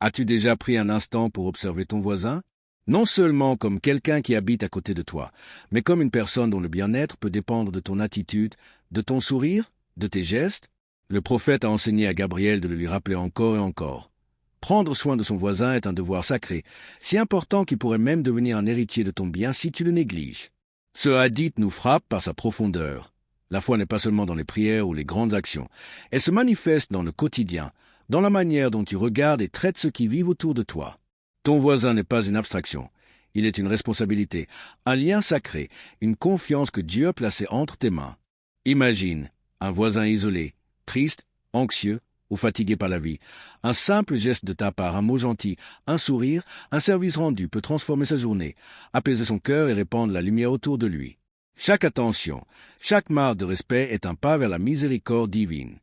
As-tu déjà pris un instant pour observer ton voisin? Non seulement comme quelqu'un qui habite à côté de toi, mais comme une personne dont le bien-être peut dépendre de ton attitude, de ton sourire, de tes gestes. Le prophète a enseigné à Gabriel de le lui rappeler encore et encore. Prendre soin de son voisin est un devoir sacré, si important qu'il pourrait même devenir un héritier de ton bien si tu le négliges. Ce hadith nous frappe par sa profondeur. La foi n'est pas seulement dans les prières ou les grandes actions, elle se manifeste dans le quotidien, dans la manière dont tu regardes et traites ceux qui vivent autour de toi. Ton voisin n'est pas une abstraction, il est une responsabilité, un lien sacré, une confiance que Dieu a placée entre tes mains. Imagine un voisin isolé, triste, anxieux ou fatigué par la vie. Un simple geste de ta part, un mot gentil, un sourire, un service rendu peut transformer sa journée, apaiser son cœur et répandre la lumière autour de lui. Chaque attention, chaque marque de respect est un pas vers la miséricorde divine.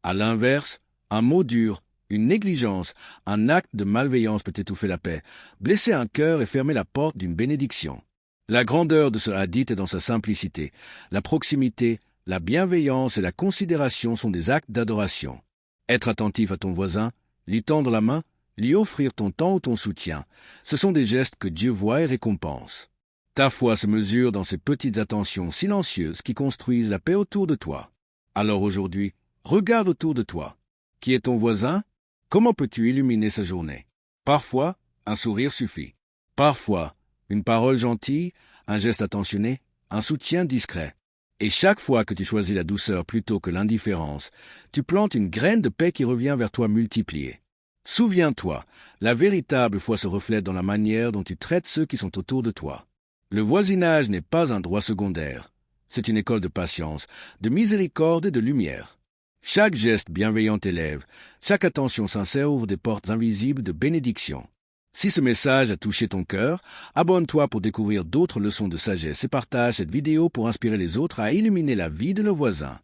À l'inverse, un mot dur, une négligence, un acte de malveillance peut étouffer la paix, blesser un cœur et fermer la porte d'une bénédiction. La grandeur de ce hadith est dans sa simplicité. La proximité, la bienveillance et la considération sont des actes d'adoration. Être attentif à ton voisin, lui tendre la main, lui offrir ton temps ou ton soutien, ce sont des gestes que Dieu voit et récompense. Ta foi se mesure dans ces petites attentions silencieuses qui construisent la paix autour de toi. Alors aujourd'hui, regarde autour de toi. Qui est ton voisin? Comment peux-tu illuminer sa journée? Parfois, un sourire suffit. Parfois, une parole gentille, un geste attentionné, un soutien discret. Et chaque fois que tu choisis la douceur plutôt que l'indifférence, tu plantes une graine de paix qui revient vers toi multipliée. Souviens-toi, la véritable foi se reflète dans la manière dont tu traites ceux qui sont autour de toi. Le voisinage n'est pas un droit secondaire. C'est une école de patience, de miséricorde et de lumière. Chaque geste bienveillant t'élève, chaque attention sincère ouvre des portes invisibles de bénédiction. Si ce message a touché ton cœur, abonne-toi pour découvrir d'autres leçons de sagesse et partage cette vidéo pour inspirer les autres à illuminer la vie de leurs voisins.